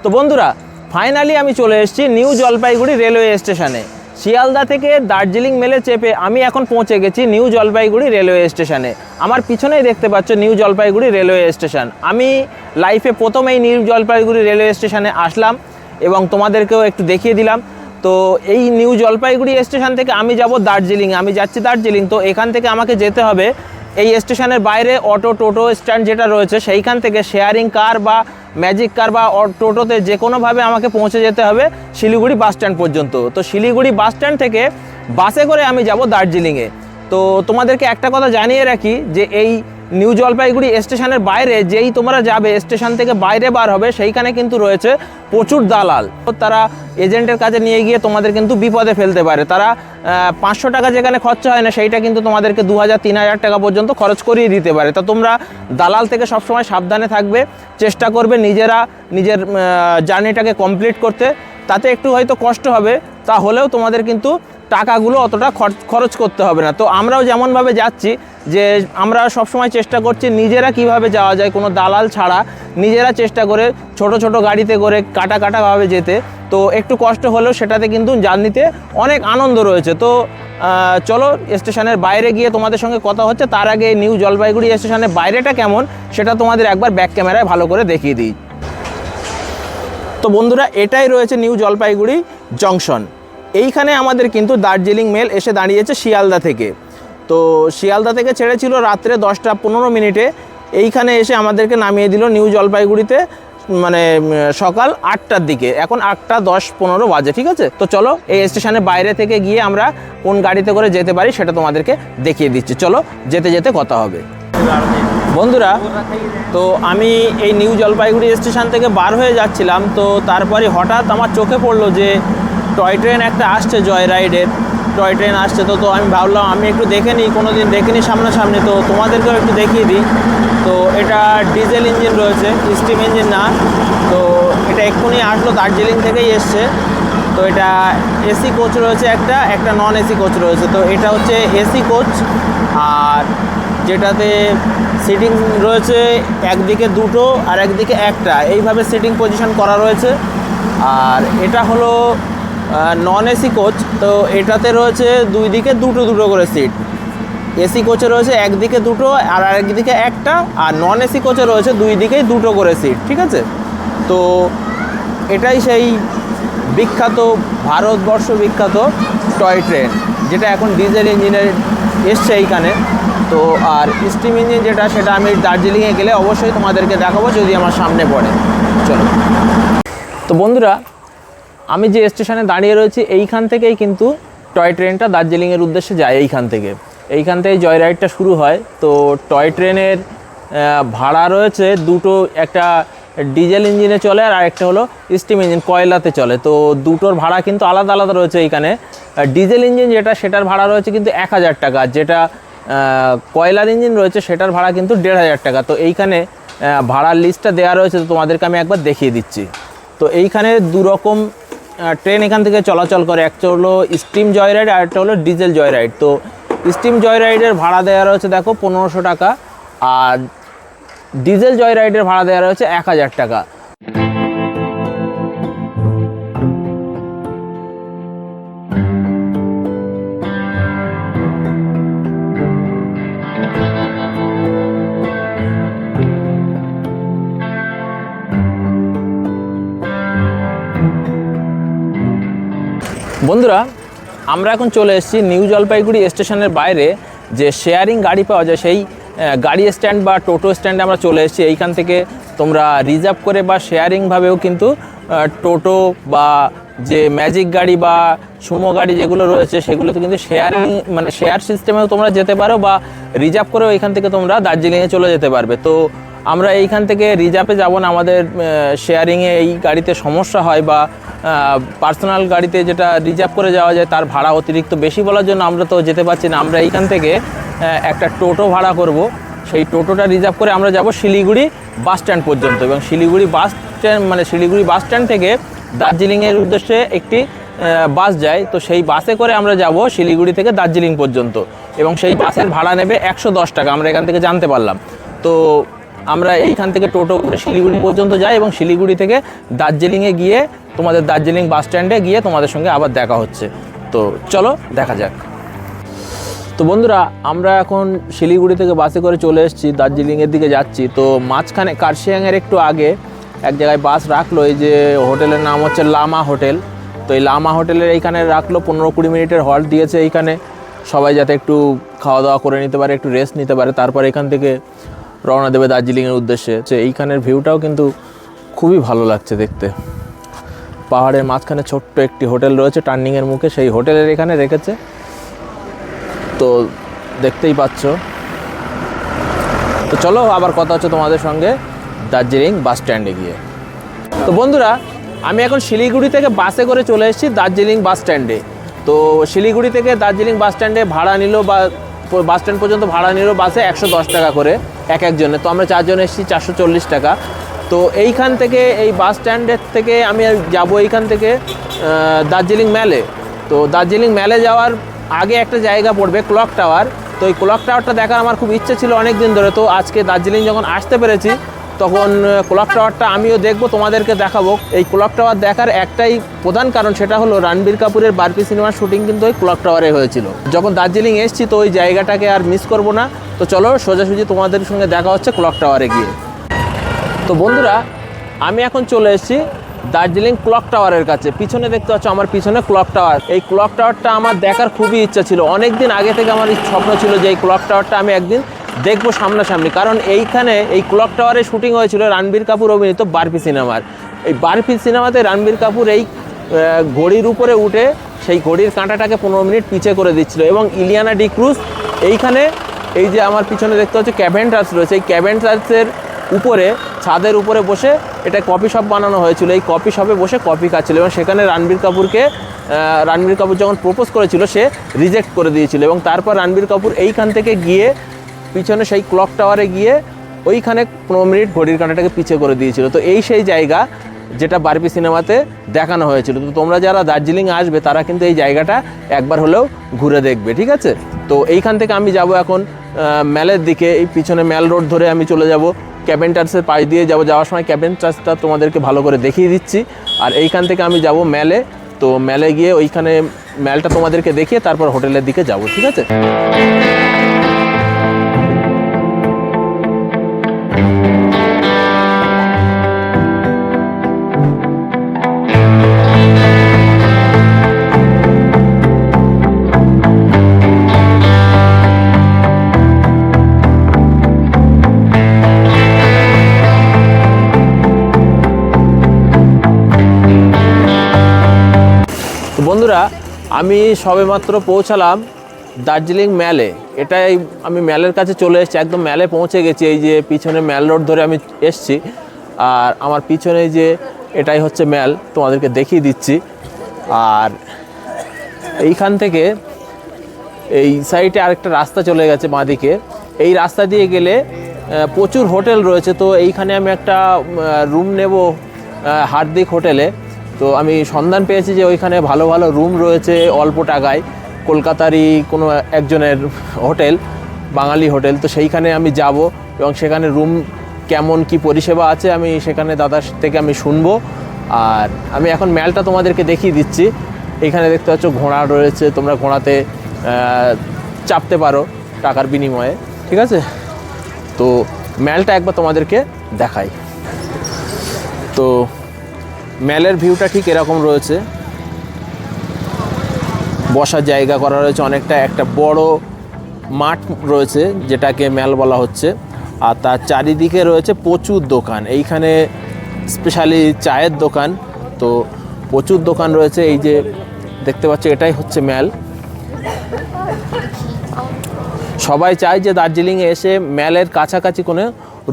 তো বন্ধুরা ফাইনালি আমি চলে এসেছি নিউ জলপাইগুড়ি রেলওয়ে স্টেশনে। শিয়ালদা থেকে দার্জিলিং মেলে চেপে আমি এখন পৌঁছে গেছি নিউ জলপাইগুড়ি রেলওয়ে স্টেশনে। আমার পিছনেই দেখতে পাচ্ছ নিউ জলপাইগুড়ি রেলওয়ে স্টেশন। আমি লাইফে প্রথম এই নিউ জলপাইগুড়ি রেলওয়ে স্টেশনে আসলাম এবং তোমাদেরকেও একটু দেখিয়ে দিলাম। তো এই নিউ জলপাইগুড়ি স্টেশন থেকে আমি যাব দার্জিলিং, আমি যাচ্ছি দার্জিলিং। তো এখান থেকে আমাকে যেতে হবে এই স্টেশনের বাইরে অটো টোটো স্ট্যান্ড যেটা রয়েছে সেইখান থেকে শেয়ারিং কার বা ম্যাজিক কার বা টোটোতে যে কোনোভাবে আমাকে পৌঁছে যেতে হবে শিলিগুড়ি বাস স্ট্যান্ড পর্যন্ত। তো শিলিগুড়ি বাস স্ট্যান্ড থেকে বাসে করে আমি যাব দার্জিলিংয়ে। তো তোমাদেরকে একটা কথা জানিয়ে রাখি যে এই নিউ জলপাইগুড়ি স্টেশনের বাইরে যেই তোমরা যাবে, স্টেশন থেকে বাইরে বার হবে, সেইখানে কিন্তু রয়েছে প্রচুর দালাল। তারা এজেন্টের কাছে নিয়ে গিয়ে তোমাদের কিন্তু বিপদে ফেলতে পারে। তারা 500 টাকা যেখানে খরচা হয় না সেইটা কিন্তু তোমাদেরকে 2000-3000 টাকা পর্যন্ত খরচ করিয়ে দিতে পারে। তো তোমরা দালাল থেকে সবসময় সাবধানে থাকবে, চেষ্টা করবে নিজের জার্নিটাকে কমপ্লিট করতে। তাতে একটু হয়তো কষ্ট হবে, তাহলেও তোমাদের কিন্তু টাকাগুলো অতটা খরচ করতে হবে না। তো আমরাও যেমনভাবে যাচ্ছি যে আমরা সবসময় চেষ্টা করছি নিজেরা কিভাবে যাওয়া যায় কোনো দালাল ছাড়া, নিজেরা চেষ্টা করে ছোট ছোট গাড়িতে করে কাটাভাবে যেতে। তো একটু কষ্ট হলেও সেটাতে কিন্তু জার্নিতে অনেক আনন্দ রয়েছে। তো চলো স্টেশনের বাইরে গিয়ে তোমাদের সঙ্গে কথা হচ্ছে। তার আগে নিউ জলপাইগুড়ি স্টেশনের বাইরেটা কেমন সেটা তোমাদের একবার ব্যাক ক্যামেরায় ভালো করে দেখিয়ে দিই। তো বন্ধুরা এটাই রয়েছে নিউ জলপাইগুড়ি জংশন। এইখানে আমাদের কিন্তু দার্জিলিং মেল এসে দাঁড়িয়েছে শিয়ালদা থেকে। তো শিয়ালদা থেকে ছেড়েছিল রাত্রে 10:15 এইখানে এসে আমাদেরকে নামিয়ে দিল নিউ জলপাইগুড়িতে মানে সকাল 8টার দিকে। এখন 8:10-15 বাজে, ঠিক আছে। তো চলো এই স্টেশনের বাইরে থেকে গিয়ে আমরা কোন গাড়িতে করে যেতে পারি সেটা তোমাদেরকে দেখিয়ে দিচ্ছি। চলো যেতে যেতে কথা হবে। বন্ধুরা তো আমি এই নিউ জলপাইগুড়ি স্টেশন থেকে বার হয়ে যাচ্ছিলাম। তো তারপরে হঠাৎ আমার চোখে পড়লো যে টয় ট্রেন একটা আসছে, জয় রাইডের টয় ট্রেন আসছে। তো আমি ভাবলাম আমি একটু দেখে নিই, কোনো দিন দেখিনি সামনাসামনি, তো তোমাদেরকেও একটু দেখিয়ে দিই। তো এটা ডিজেল ইঞ্জিন রয়েছে, স্টিম ইঞ্জিন না। তো এটা এক্ষুনি আসলো, দার্জিলিং থেকেই এসছে। তো এটা এসি কোচ রয়েছে, একটা নন এসি কোচ রয়েছে। তো এটা হচ্ছে এসি কোচ, আর যেটাতে সিটিং রয়েছে একদিকে দুটো আর একদিকে একটা, এইভাবে সিটিং পজিশন করা রয়েছে। আর এটা হলো নন এসি কোচ। তো এটাতে রয়েছে দুই দিকে দুটো করে সিট। এসি কোচে রয়েছে একদিকে দুটো আর আরেকদিকে একটা, আর নন এসি কোচে রয়েছে দুই দিকেই দুটো করে সিট, ঠিক আছে। তো এটাই সেই বিখ্যাত, ভারতবর্ষ বিখ্যাত টয় ট্রেন, যেটা এখন ডিজেল ইঞ্জিনের এসছে এইখানে। তো আর স্টিম ইঞ্জিন যেটা, সেটা আমি দার্জিলিংয়ে গেলে অবশ্যই তোমাদেরকে দেখাবো যদি আমার সামনে পড়ে। চলো। তো বন্ধুরা আমি যে স্টেশনে দাঁড়িয়ে রয়েছি এইখান থেকেই কিন্তু টয় ট্রেনটা দার্জিলিংয়ের উদ্দেশ্যে যায়। এইখান থেকে জয় রাইডটা শুরু হয়। তো টয় ট্রেনের ভাড়া রয়েছে দুটো, একটা ডিজেল ইঞ্জিনে চলে আর একটা হলো স্টিম ইঞ্জিন, কয়লাতে চলে। তো দুটোর ভাড়া কিন্তু আলাদা আলাদা রয়েছে এইখানে। ডিজেল ইঞ্জিন যেটা, সেটার ভাড়া রয়েছে কিন্তু 1000 টাকা, যেটা কয়লার ইঞ্জিন রয়েছে সেটার ভাড়া কিন্তু 1500 টাকা। তো এইখানে ভাড়ার লিস্টটা দেওয়া রয়েছে, তো তোমাদেরকে আমি একবার দেখিয়ে দিচ্ছি। তো এইখানে দুরকম ট্রেন এখান থেকে চলাচল করে, একটা হলো স্টিম জয় রাইড আর একটা হলো ডিজেল জয় রাইড। তো স্টিম জয় রাইডের ভাড়া দেওয়া রয়েছে দেখো 1500 টাকা, আর ডিজেল জয় রাইডের ভাড়া দেওয়া রয়েছে 1000 টাকা। বন্ধুরা আমরা এখন চলে এসেছি নিউ জলপাইগুড়ি স্টেশনের বাইরে যে শেয়ারিং গাড়ি পাওয়া যায় সেই গাড়ি স্ট্যান্ড বা টোটো স্ট্যান্ডে আমরা চলে এসেছি। এইখান থেকে তোমরা রিজার্ভ করে বা শেয়ারিংভাবেও কিন্তু টোটো বা যে ম্যাজিক গাড়ি বা সুমো গাড়ি যেগুলো রয়েছে সেগুলোতে কিন্তু শেয়ারিং মানে শেয়ার সিস্টেমেও তোমরা যেতে পারো, বা রিজার্ভ করেও এইখান থেকে তোমরা দার্জিলিংয়ে চলে যেতে পারবে। তো আমরা এইখান থেকে রিজার্ভে যাব না, আমাদের শেয়ারিংয়ে এই গাড়িতে সমস্যা হয়, বা পার্সোনাল গাড়িতে যেটা রিজার্ভ করে যাওয়া যায় তার ভাড়া অতিরিক্ত বেশি বলার জন্য আমরা তো যেতে পারছি না। আমরা এইখান থেকে একটা টোটো ভাড়া করব, সেই টোটোটা রিজার্ভ করে আমরা যাব শিলিগুড়ি বাস স্ট্যান্ড পর্যন্ত। এবং শিলিগুড়ি বাস স্ট্যান্ড থেকে দার্জিলিংয়ের উদ্দেশ্যে একটি বাস যায়। তো সেই বাসে করে আমরা যাব শিলিগুড়ি থেকে দার্জিলিং পর্যন্ত, এবং সেই বাসের ভাড়া নেবে 110 টাকা, আমরা এখান থেকে জানতে পারলাম। তো আমরা এইখান থেকে টোটো করে শিলিগুড়ি পর্যন্ত যাই এবং শিলিগুড়ি থেকে দার্জিলিংয়ে গিয়ে তোমাদের দার্জিলিং বাস স্ট্যান্ডে গিয়ে তোমাদের সঙ্গে আবার দেখা হচ্ছে। তো চলো দেখা যাক। তো বন্ধুরা, আমরা এখন শিলিগুড়ি থেকে বাসে করে চলে এসেছি, দার্জিলিংয়ের দিকে যাচ্ছি। তো মাঝখানে কার্শিয়াংয়ের একটু আগে এক জায়গায় বাস রাখলো, এই যে হোটেলের নাম হচ্ছে লামা হোটেল। তো এই লামা হোটেলের এইখানে রাখলো, 15-20 মিনিটের হল্ট দিয়েছে এইখানে, সবাই যাতে একটু খাওয়া দাওয়া করে নিতে পারে, একটু রেস্ট নিতে পারে, তারপর এখান থেকে রওনা দেবে দার্জিলিংয়ের উদ্দেশ্যে। তো এইখানের ভিউটাও কিন্তু খুবই ভালো লাগছে দেখতে। পাহাড়ের মাঝখানে ছোট্ট একটি হোটেল রয়েছে টার্নিংয়ের মুখে, সেই হোটেলের এখানে রেখেছে। তো দেখতেই পাচ্ছ। তো চলো আবার কথা হচ্ছে তোমাদের সঙ্গে দার্জিলিং বাস স্ট্যান্ডে গিয়ে। তো বন্ধুরা, আমি এখন শিলিগুড়ি থেকে বাসে করে চলে এসেছি দার্জিলিং বাস স্ট্যান্ডে। তো শিলিগুড়ি থেকে দার্জিলিং বাস স্ট্যান্ডে ভাড়া নিল, বা বাস স্ট্যান্ড পর্যন্ত ভাড়া নিল বাসে 110 টাকা করে একজনে। তো আমরা 4 জন এসেছি, 440 টাকা। তো এইখান থেকে এই বাস স্ট্যান্ডের থেকে আমি যাব এইখান থেকে দার্জিলিং ম্যালে। তো দার্জিলিং ম্যালে যাওয়ার আগে একটা জায়গা পড়বে ক্লক টাওয়ার। তো এই ক্লক টাওয়ারটা দেখার আমার খুব ইচ্ছে ছিল অনেক দিন ধরে। তো আজকে দার্জিলিং যখন আসতে পেরেছি তখন ক্লক টাওয়ারটা আমিও দেখব, তোমাদেরকে দেখাবো। এই ক্লক টাওয়ার দেখার একটাই প্রধান কারণ, সেটা হলো রণবীর কাপুরের বারপি সিনেমার শুটিং কিন্তু ওই ক্লক টাওয়ারে হয়েছিল। যখন দার্জিলিং এসেছি তো ওই জায়গাটাকে আর মিস করব না। তো চলো সোজাসুজি তোমাদের সঙ্গে দেখা হচ্ছে ক্লক টাওয়ারে গিয়ে। তো বন্ধুরা, আমি এখন চলে এসেছি দার্জিলিং ক্লক টাওয়ারের কাছে। পিছনে দেখতে পাচ্ছ আমার পিছনে ক্লক টাওয়ার। এই ক্লক টাওয়ারটা আমার দেখার খুবই ইচ্ছা ছিল, অনেক দিন আগে থেকে আমার স্বপ্ন ছিল যে এই ক্লক টাওয়ারটা আমি একদিন দেখবো সামনাসামনি। কারণ এইখানে এই ক্লক টাওয়ারে শুটিং হয়েছিল রণবীর কাপুর অভিনীত বারপি সিনেমার। এই বারপি সিনেমাতে রণবীর কাপুর এই ঘড়ির উপরে উঠে সেই ঘড়ির কাঁটাটাকে 15 মিনিট পিছিয়ে করে দিচ্ছিল। এবং ইলিয়ানা ডিক্রুজ এইখানে, এই যে আমার পিছনে দেখতে হচ্ছে ক্যাভেন্ডার্স রয়েছে, এই ক্যাভেন্ডার্সের উপরে ছাদের উপরে বসে এটা কফি শপ বানানো হয়েছিল। এই কফি শপে বসে কফি খাচ্ছিল এবং সেখানে রণবীর কাপুর যখন প্রপোজ করেছিল সে রিজেক্ট করে দিয়েছিল। এবং তারপর রণবীর কাপুর এইখান থেকে গিয়ে পিছনে সেই ক্লক টাওয়ারে গিয়ে ওইখানে 15 মিনিট ঘড়ির কাঁটাটাকে পিছিয়ে করে দিয়েছিল। তো এই সেই জায়গা যেটা বারপি সিনেমাতে দেখানো হয়েছিল। তো তোমরা যারা দার্জিলিং আসবে তারা কিন্তু এই জায়গাটা একবার হলেও ঘুরে দেখবে, ঠিক আছে? তো এইখান থেকে আমি যাব এখন ম্যালের দিকে। এই পিছনে ম্যাল রোড ধরে আমি চলে যাব, ক্যাভেন্ডার্সের পাশ দিয়ে যাব। যাওয়ার সময় ক্যাভেন্ডার্সটা তোমাদেরকে ভালো করে দেখিয়ে দিচ্ছি। আর এইখান থেকে আমি যাব ম্যালে। তো ম্যালে গিয়ে ওইখানে ম্যালটা তোমাদেরকে দেখিয়ে তারপর হোটেলের দিকে যাব, ঠিক আছে? বন্ধুরা, আমি সবেমাত্র পৌঁছালাম দার্জিলিং ম্যালে। এটাই আমি ম্যালের কাছে চলে এসেছি, একদম ম্যালে পৌঁছে গেছি। এই যে পিছনে ম্যাল রোড ধরে আমি এসেছি, আর আমার পিছনে যে এটাই হচ্ছে ম্যাল, তোমাদেরকে দেখিয়ে দিচ্ছি। আর এইখান থেকে এই সাইডে আরেকটা রাস্তা চলে গেছে বাঁদিকে। এই রাস্তা দিয়ে গেলে প্রচুর হোটেল রয়েছে। তো এইখানে আমি একটা রুম নেব হার্দিক হোটেলে। তো আমি সন্ধান পেয়েছি যে ওইখানে ভালো ভালো রুম রয়েছে অল্প টাকায়, কলকাতারই কোনো একজনের হোটেল, বাঙালি হোটেল। তো সেইখানে আমি যাব এবং সেখানে রুম কেমন কি পরিষেবা আছে আমি সেখানে দাদার থেকে আমি শুনবো। আর আমি এখন ম্যালটা তোমাদেরকে দেখিয়ে দিচ্ছি। এইখানে দেখতে পাচ্ছ ঘোড়া রয়েছে, তোমরা ঘোড়াতে চাপতে পারো টাকার বিনিময়ে, ঠিক আছে? তো ম্যালটা একবার তোমাদেরকে দেখাই। তো ম্যালের ভিউটা ঠিক এরকম রয়েছে, বসার জায়গা করা রয়েছে অনেকটা, একটা বড় মাঠ রয়েছে যেটাকে ম্যাল বলা হচ্ছে। আর তার চারিদিকে রয়েছে প্রচুর দোকান, এইখানে স্পেশালি চায়ের দোকান। তো প্রচুর দোকান রয়েছে, এই যে দেখতে পাচ্ছ এটাই হচ্ছে ম্যাল। সবাই চায় যে দার্জিলিংয়ে এসে ম্যালের কাছাকাছি কোনো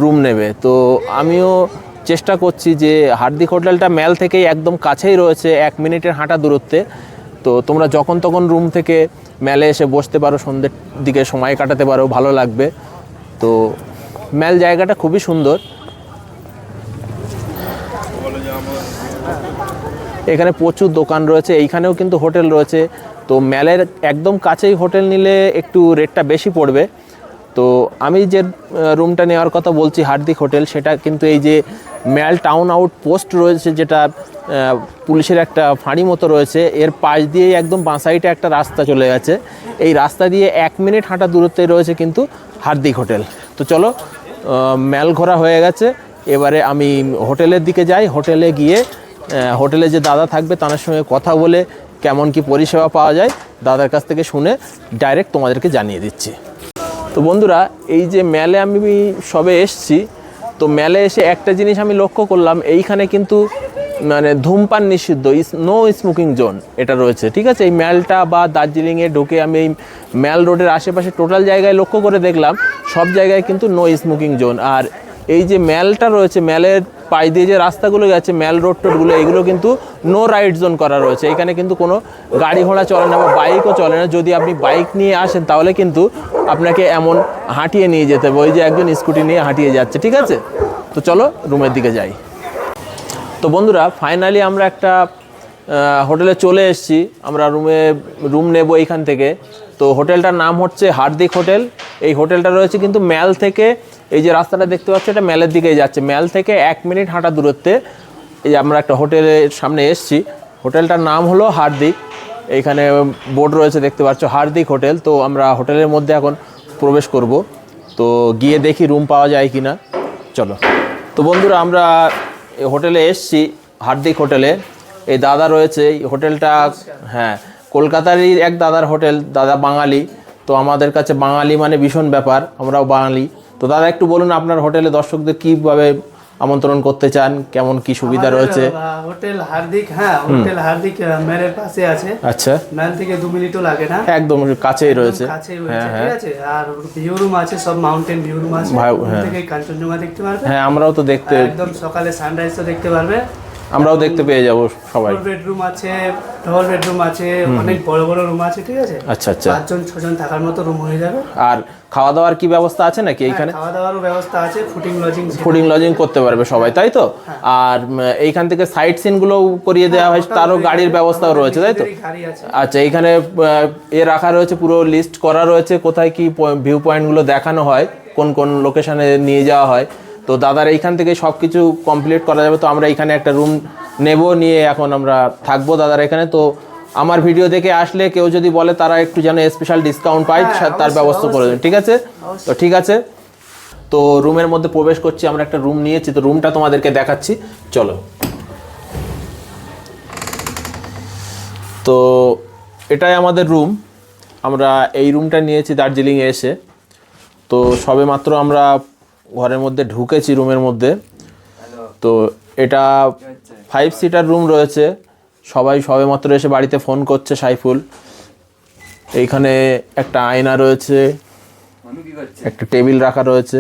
রুম নেবে। তো আমিও চেষ্টা করছি যে হার্দিক হোটেলটা ম্যাল থেকেই একদম কাছেই রয়েছে, 1 মিনিটের হাঁটা দূরত্বে। তো তোমরা যখন তখন রুম থেকে ম্যালে এসে বসতে পারো, সন্ধ্যের দিকে সময় কাটাতে পারো, ভালো লাগবে। তো ম্যাল জায়গাটা খুবই সুন্দর। এখানে প্রচুর দোকান রয়েছে, এইখানেও কিন্তু হোটেল রয়েছে। তো ম্যালের একদম কাছেই হোটেল নিলে একটু রেটটা বেশি পড়বে। তো আমি যে রুমটা নেওয়ার কথা বলছি হার্দিক হোটেল, সেটা কিন্তু এই যে ম্যাল টাউন আউট পোস্ট রয়েছে, যেটা পুলিশের একটা ফাঁড়ি মতো রয়েছে, এর পাশ দিয়েই একদম বাঁ সাইডে একটা রাস্তা চলে গেছে। এই রাস্তা দিয়ে 1 মিনিট হাঁটা দূরত্বে রয়েছে কিন্তু হার্দিক হোটেল। তো চলো, ম্যাল ঘোরা হয়ে গেছে, এবারে আমি হোটেলের দিকে যাই। হোটেলে গিয়ে হোটেলে যে দাদা থাকবে তার সঙ্গে কথা বলে কেমন কি পরিষেবা পাওয়া যায় দাদার কাছ থেকে শুনে ডাইরেক্ট তোমাদেরকে জানিয়ে দিচ্ছি। তো বন্ধুরা, এই যে ম্যালে আমি সবে এসছি, তো ম্যালে এসে একটা জিনিস আমি লক্ষ্য করলাম, এইখানে কিন্তু মানে ধূমপান নিষিদ্ধ, নো স্মোকিং জোন এটা রয়েছে, ঠিক আছে। এই ম্যালটা বা দার্জিলিংয়ে ঢুকে আমি এই ম্যাল রোডের আশেপাশে টোটাল জায়গায় লক্ষ্য করে দেখলাম সব জায়গায় কিন্তু নো স্মোকিং জোন। আর এই যে ম্যালটা রয়েছে, ম্যালের পাশ দিয়ে যে রাস্তাগুলো গেছে, ম্যাল রোড টোডগুলো, এগুলো কিন্তু নো রাইড জোন করা রয়েছে। এখানে কিন্তু কোনো গাড়ি ঘোড়া চলে না বা বাইকও চলে না। যদি আপনি বাইক নিয়ে আসেন তাহলে কিন্তু আপনাকে এমন হাঁটিয়ে নিয়ে যেতে হবে, ওই যে একজন স্কুটি নিয়ে হাঁটিয়ে যাচ্ছে, ঠিক আছে। তো চলো রুমের দিকে যাই। তো বন্ধুরা, ফাইনালি আমরা একটা হোটেলে চলে এসেছি। আমরা রুম নেব এইখান থেকে। তো হোটেলটার নাম হচ্ছে হার্দিক হোটেল। এই হোটেলটা রয়েছে কিন্তু ম্যাল থেকে, এই যে রাস্তাটা দেখতে পাচ্ছ এটা ম্যালের দিকেই যাচ্ছে। ম্যাল থেকে 1 মিনিট হাঁটা দূরত্বে এই যে আমরা একটা হোটেলের সামনে এসেছি। হোটেলটার নাম হলো হার্দিক। এইখানে বোর্ড রয়েছে দেখতে পাচ্ছ, হার্দিক হোটেল। তো আমরা হোটেলের মধ্যে এখন প্রবেশ করব। তো গিয়ে দেখি রুম পাওয়া যায় কি না, চলো। তো বন্ধুরা, আমরা হোটেলে এসেছি, হার্দিক হোটেলে। এই দাদা রয়েছে, এই হোটেলটা হ্যাঁ কলকাতারই এক দাদার হোটেল, দাদা বাঙালি। তো আমাদের কাছে বাঙালি মানে ভীষণ ব্যাপার, আমরাও বাঙালি। তো দাদা একটু বলুন আপনার হোটেলে দর্শকদের কীভাবে আমন্ত্রণ করতে চান, কেমন কি সুবিধা রয়েছে? হোটেল হার্দিক, হ্যাঁ হোটেল হার্দিক ম্যালের পাশে আছে। আচ্ছা, ম্যাল থেকে 2 মিনিটও লাগে না, একদম কাছেই রয়েছে। হ্যাঁ ঠিক আছে। আর ভিউ রুম আছে, সব মাউন্টেন ভিউ রুম আছে, থেকে কাঞ্চনজঙ্ঘা দেখতে পারবে। হ্যাঁ, আমরাও তো দেখতে, একদম সকালে সানরাইজ তো দেখতে পারবে, আমরাও দেখতে পেয়ে যাব সবাই। বেডরুম আছে, ডবল বেডরুম আছে, অনেক বড় বড় রুম আছে, ঠিক আছে। আচ্ছা আচ্ছা, 5 জন 6 জন থাকার মতো রুম হয়ে যাবে। আর খাওয়া দাওয়ার কি ব্যবস্থা আছে নাকি এইখানে? খাওয়া দাওয়ারও ব্যবস্থা আছে, ফুডিং লজিং করতে পারবে সবাই, তাই তো? আর এইখান থেকে সাইট সিন গুলো করিয়ে দেওয়া হয়, তারও গাড়ির ব্যবস্থাও রয়েছে, তাই তো? আচ্ছা, এইখানে এ রাখা রয়েছে, পুরো লিস্ট করা রয়েছে কোথায় কি ভিউ পয়েন্টগুলো দেখানো হয়, কোন কোন লোকেশনে নিয়ে যাওয়া হয়। তো দাদার এইখান থেকে সব কিছু কমপ্লিট করা যাবে। তো আমরা এইখানে একটা রুম নেব, নিয়ে এখন আমরা থাকবো দাদার এখানে। তো আমার ভিডিও দেখে আসলে কেউ যদি বলে তারা একটু যেন স্পেশাল ডিসকাউন্ট পায়, তার ব্যবস্থা করে দেন, ঠিক আছে? তো ঠিক আছে, তো রুমের মধ্যে প্রবেশ করছি। আমরা একটা রুম নিয়েছি, তো রুমটা তোমাদেরকে দেখাচ্ছি, চলো। তো এটাই আমাদের রুম। আমরা এই রুমটা নিয়েছি দার্জিলিংয়ে এসে। তো সবে মাত্র আমরা ঘরের মধ্যে ঢুকেছি রুমের মধ্যে। তো এটা 5 সিটার রুম রয়েছে। সবাই সবে মাত্র এসে বাড়িতে ফোন করছে সাইফুল। এইখানে একটা আয়না রয়েছে, একটা টেবিল রাখা রয়েছে,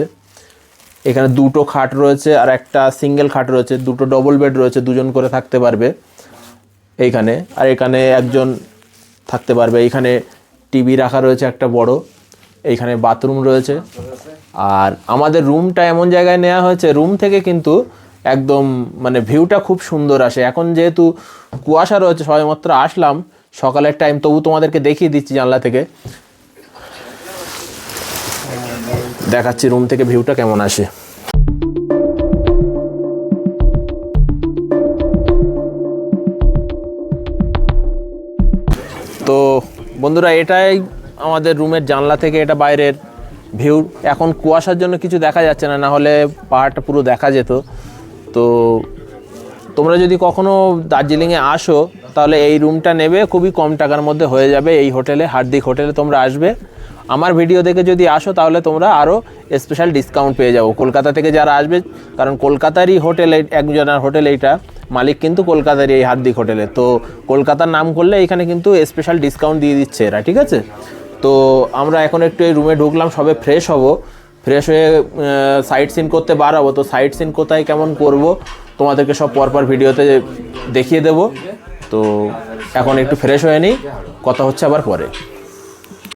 এখানে 2টো খাট রয়েছে আর একটা সিঙ্গেল খাট রয়েছে, 2টো ডবল বেড রয়েছে, 2 জন করে থাকতে পারবে এইখানে। আর এখানে একজন থাকতে পারবে। এইখানে টিভি রাখা রয়েছে একটা বড়, এইখানে বাথরুম রয়েছে। আর আমাদের রুমটা এমন জায়গায় নেওয়া হয়েছে, রুম থেকে কিন্তু একদম মানে ভিউটা খুব সুন্দর আসে। এখন যেহেতু কুয়াশা রয়েছে, সবেমাত্র আসলাম সকালের টাইম, তবু তোমাদেরকে দেখিয়ে দিচ্ছি জানলা থেকে, দেখাচ্ছি রুম থেকে ভিউটা কেমন আসে। তো বন্ধুরা, এটাই আমাদের রুমের জানলা থেকে এটা বাইরের ভিউ। এখন কুয়াশার জন্য কিছু দেখা যাচ্ছে না, না হলে পাহাড়টা পুরো দেখা যেত। তো তোমরা যদি কখনো দার্জিলিংয়ে আসো তাহলে এই রুমটা নেবে, খুবই কম টাকার মধ্যে হয়ে যাবে। এই হোটেলে, হার্দিক হোটেলে তোমরা আসবে। আমার ভিডিও দেখে যদি আসো তাহলে তোমরা আরও স্পেশাল ডিসকাউন্ট পেয়ে যাবো। কলকাতা থেকে যারা আসবে, কারণ কলকাতারই হোটেল, একজনের হোটেল এইটা, মালিক কিন্তু কলকাতারই এই হার্দিক হোটেলে। তো কলকাতার নাম করলে এখানে কিন্তু স্পেশাল ডিসকাউন্ট দিয়ে দিচ্ছে এরা, ঠিক আছে। তো আমরা এখন একটু এই রুমে ঢুকলাম, সবে ফ্রেশ হব, ফ্রেশ হয়ে সাইট সিন করতে বার হবো। তো সাইট সিন কোথায় কেমন করব তোমাদেরকে সব পরপর ভিডিওতে দেখিয়ে দেব। তো এখন একটু ফ্রেশ হয়ে নিই, কথা হচ্ছে আবার পরে।